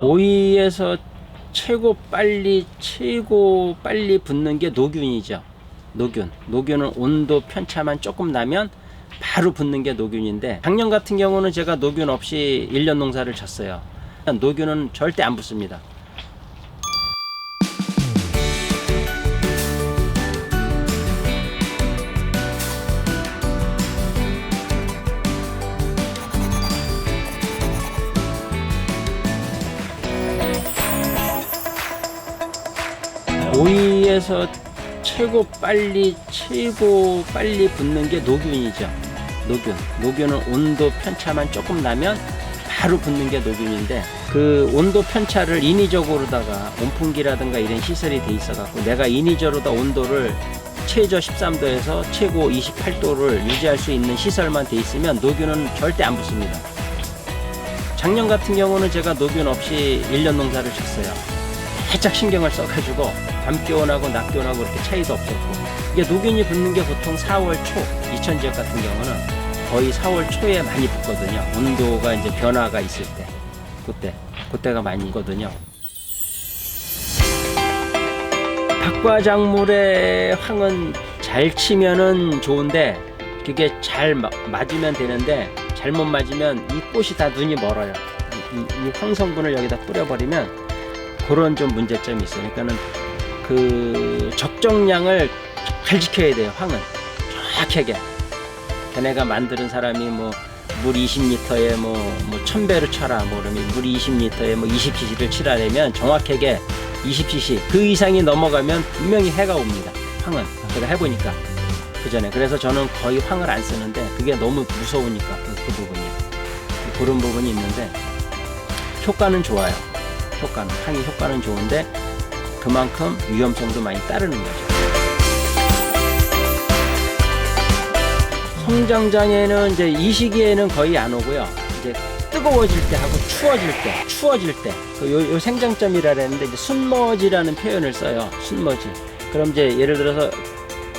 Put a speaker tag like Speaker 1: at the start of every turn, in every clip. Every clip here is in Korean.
Speaker 1: 오이에서 최고 빨리 붙는 게 노균이죠. 노균은 온도 편차만 조금 나면 바로 붙는 게 노균인데, 작년 같은 경우는 제가 노균 없이 1년 농사를 쳤어요. 노균은 절대 안 붙습니다. 오이에서 최고 빨리 붙는 게 노균이죠. 노균은 온도 편차만 조금 나면 바로 붙는 게 노균인데, 그 온도 편차를 인위적으로다가 온풍기라든가 이런 시설이 돼 있어 갖고 내가 인위적으로 온도를 최저 13도에서 최고 28도를 유지할 수 있는 시설만 돼 있으면 노균은 절대 안 붙습니다. 작년 같은 경우는 제가 노균 없이 1년 농사를 쳤어요. 살짝 신경을 써가지고 밤기온하고 낮기온하고 그렇게 차이도 없었고, 이게 노균이 붙는 게 보통 4월 초, 이천 지역 같은 경우는 거의 4월 초에 많이 붙거든요. 온도가 이제 변화가 있을 때, 그때가 많이 있거든요. 박과작물의 황은 잘 치면은 좋은데, 그게 잘 맞으면 되는데 잘못 맞으면 이 꽃이 다 눈이 멀어요. 이 황성분을 여기다 뿌려버리면 그런 좀 문제점이 있어요. 그러니까는 그 적정량을 잘 지켜야 돼요. 황은 정확하게. 걔네가 만드는 사람이 뭐 물 20리터에 뭐 1000배로 쳐라, 뭐 그러면 물 20리터에 뭐 20cc를 치라면 정확하게 20cc 그 이상이 넘어가면 분명히 해가 옵니다. 황은 제가 해보니까 그전에. 그래서 저는 거의 황을 안 쓰는데 그게 너무 무서우니까 그 부분이, 그런 부분이 있는데 효과는 좋아요. 황이 효과는 좋은데 그만큼 위험성도 많이 따르는 거죠. 성장장애는 이제 이 시기에는 거의 안 오고요. 이제 뜨거워질 때 하고 추워질 때 요 생장점이라 그랬는데, 이제 순머지라는 표현을 써요. 순머지. 그럼 이제 예를 들어서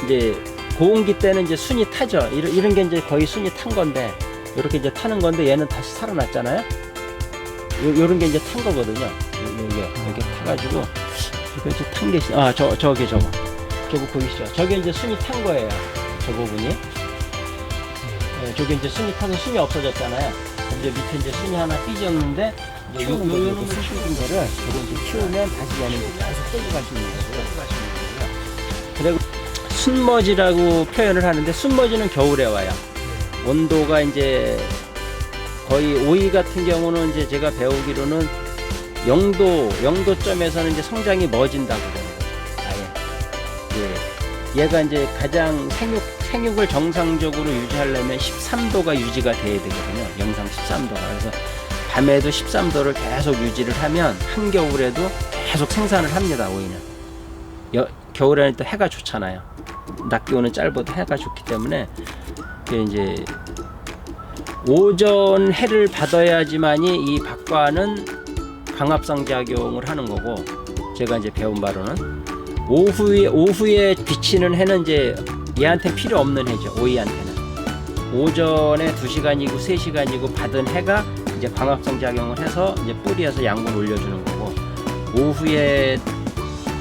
Speaker 1: 이제 고온기 때는 이제 순이 타죠. 이런 게 이제 거의 순이 탄 건데, 이렇게 이제 타는 건데 얘는 다시 살아났잖아요. 요런 게 이제 탄 거거든요. 이렇게 타가지고 이거 이제 탄 게 저거 보이시죠? 저게 이제 순이 탄 거예요. 저 부분이. 저게 이제 순이 타서 순이 없어졌잖아요. 이제 밑에 이제 순이 하나 삐졌는데, 이제 요놈을 키우는 거를 저거 이제 키우면 다시 얘는 계속 떼고 갈 수 있는 거고요. 그리고 순머지라고 표현을 하는데, 순머지는 겨울에 와요. 온도가 이제 거의 오이 같은 경우는 이제 제가 배우기로는 0도점에서는 이제 성장이 멎진다고 그러는 거죠. 아예. 얘가 이제 가장 생육을 정상적으로 유지하려면 13도가 유지가 돼야 되거든요. 영상 13도가. 그래서 밤에도 13도를 계속 유지를 하면 한겨울에도 계속 생산을 합니다. 오이는. 겨울에는 또 해가 좋잖아요. 낮 기온은 짧아도 해가 좋기 때문에 이제 오전 해를 받아야지만이 이 박과는 광합성 작용을 하는 거고, 제가 이제 배운 바로는 오후에 비치는 해는 이제 얘한테 필요 없는 해죠. 오이한테는 오전에 2시간이고 3시간이고 받은 해가 이제 광합성 작용을 해서 이제 뿌리에서 양분을 올려주는 거고, 오후에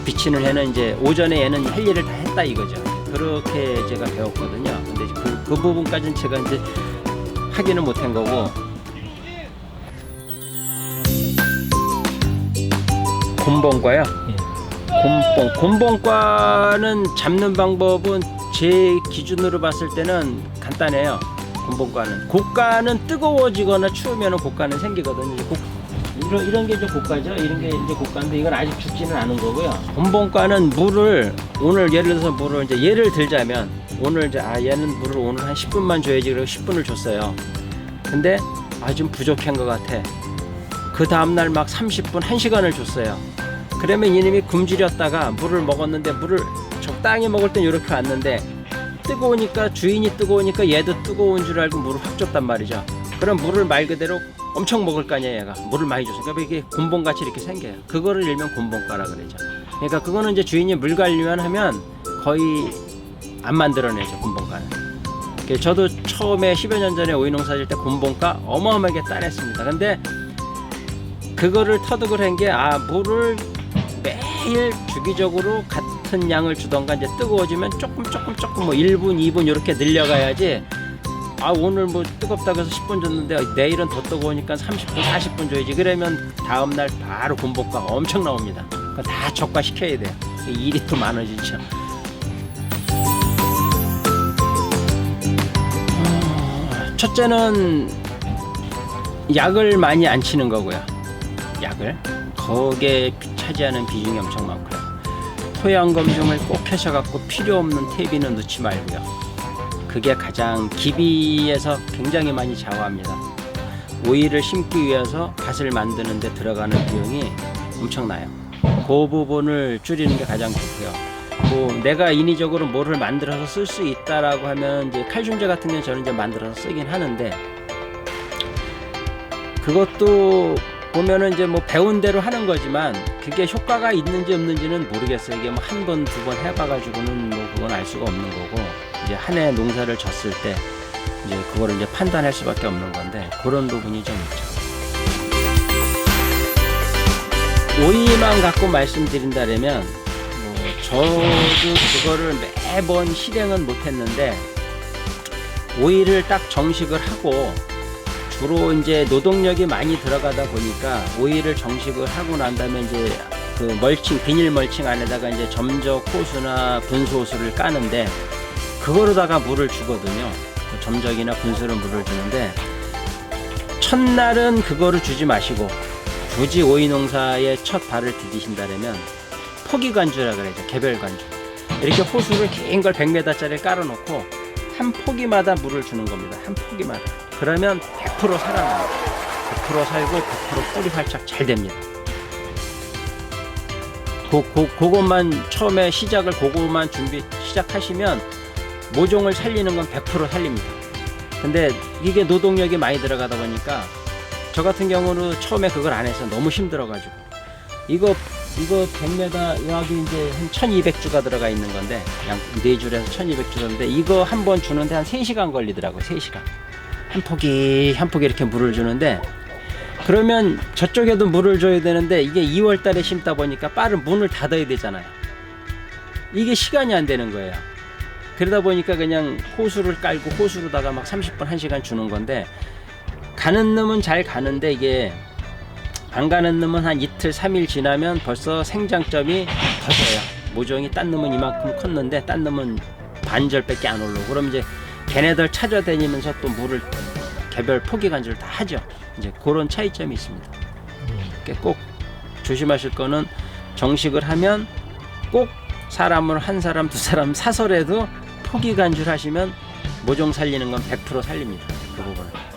Speaker 1: 비치는 해는 이제 오전에 얘는 할 일을 다 했다 이거죠. 그렇게 제가 배웠거든요. 근데 그 부분까지는 제가 이제 하기는 못한 거고. 곰봉과요? 곰봉과는 잡는 방법은 제 기준으로 봤을 때는 간단해요. 곰봉과는 고가는 뜨거워지거나 추우면 고가는 생기거든요. 이런 게 이제 고가죠. 이런 게 이제 고가인데 이건 아직 죽지는 않은 거고요. 곰봉과는 물을 오늘 예를 들어서 물을 이제 예를 들자면 오늘 이제 얘는 물을 오늘 한 10분만 줘야지, 그리고 10분을 줬어요. 근데 좀 부족한 것 같아. 그 다음날 막 30분, 1시간을 줬어요. 그러면 이놈이 굶주렸다가 물을 먹었는데, 물을 적당히 먹을 땐 이렇게 왔는데 뜨거우니까, 주인이 뜨거우니까 얘도 뜨거운 줄 알고 물을 확 줬단 말이죠. 그럼 물을 말 그대로 엄청 먹을 거 아니야. 얘가 물을 많이 줬으니까 이게 곰봉같이 이렇게 생겨요. 그거를 일명 곰봉과라 그러죠. 그러니까 그거는 이제 주인이 물 관리만 하면 거의 안 만들어내죠. 곰봉과는. 저도 처음에 10여 년 전에 오이 농사 질 때 곰봉과 어마어마하게 따냈습니다. 근데 그거를 터득을 한 게 물을 매일 주기적으로 같은 양을 주던가 이제 뜨거워지면 조금 뭐 1분 2분 이렇게 늘려가야지 오늘 뭐 뜨겁다고 해서 10분 줬는데 내일은 더 뜨거우니까 30분 40분 줘야지. 그러면 다음날 바로 군복과가 엄청 나옵니다. 그거 다 촉과시켜야 돼요. 일이 또 많아지죠. 첫째는 약을 많이 안 치는 거고요. 약을 거기에 차지하는 비중이 엄청 많고요. 토양 검증을 꼭 하셔갖고 필요 없는 퇴비는 넣지 말고요. 그게 가장 기비에서 굉장히 많이 좌우합니다. 오이를 심기 위해서 밭을 만드는 데 들어가는 비용이 엄청나요. 그 부분을 줄이는 게 가장 좋고요. 뭐 내가 인위적으로 뭐를 만들어서 쓸 수 있다라고 하면 이제 칼슘제 같은 경우는 저는 이제 만들어서 쓰긴 하는데, 그것도 보면은 이제 뭐 배운 대로 하는 거지만 그게 효과가 있는지 없는지는 모르겠어요. 이게 뭐 한 번, 두 번 해봐가지고는 뭐 그건 알 수가 없는 거고, 이제 한 해 농사를 졌을 때 이제 그거를 이제 판단할 수밖에 없는 건데, 그런 부분이 좀 있죠. 오이만 갖고 말씀드린다면 저도 그거를 매번 실행은 못했는데, 오이를 딱 정식을 하고 주로 이제 노동력이 많이 들어가다 보니까 오이를 정식을 하고 난 다음에 이제 그 멀칭, 비닐 멀칭 안에다가 이제 점적 호수나 분수 호수를 까는데 그거로다가 물을 주거든요. 그 점적이나 분수로 물을 주는데, 첫날은 그거를 주지 마시고 굳이 오이 농사에 첫 발을 디디신다면 포기관주라 그러죠. 개별관주. 이렇게 호수를 긴 걸 100m짜리 깔아놓고 한 포기마다 물을 주는 겁니다. 한 포기마다. 그러면 100% 살아나요. 100% 살고 100% 뿌리 활착 잘 됩니다. 그것만 처음에 시작을 그것만 시작하시면 모종을 살리는 건 100% 살립니다. 근데 이게 노동력이 많이 들어가다 보니까 저 같은 경우는 처음에 그걸 안 해서 너무 힘들어가지고 이거 100m 여기 이제 한 1200주가 들어가 있는 건데, 양 4줄에서 1200주인데 이거 한 번 주는데 한 3시간 걸리더라고요. 3시간. 한 포기 한 포기 이렇게 물을 주는데, 그러면 저쪽에도 물을 줘야 되는데 이게 2월 달에 심다 보니까 빠른 문을 닫아야 되잖아요. 이게 시간이 안 되는 거예요. 그러다 보니까 그냥 호수를 깔고 호수로다가 막 30분 1시간 주는 건데, 가는 놈은 잘 가는데 이게 안 가는 놈은 한 이틀 3일 지나면 벌써 생장점이 터져요. 모종이 딴 놈은 이만큼 컸는데 딴 놈은 반절밖에 안 올라오고, 그럼 이제 걔네들 찾아다니면서 또 물을 개별 포기 간주를 다 하죠. 이제 그런 차이점이 있습니다. 꼭 조심하실 거는, 정식을 하면 꼭 사람을 한 사람 두 사람 사서라도 포기 간주를 하시면 모종 살리는 건 100% 살립니다. 그 부분은.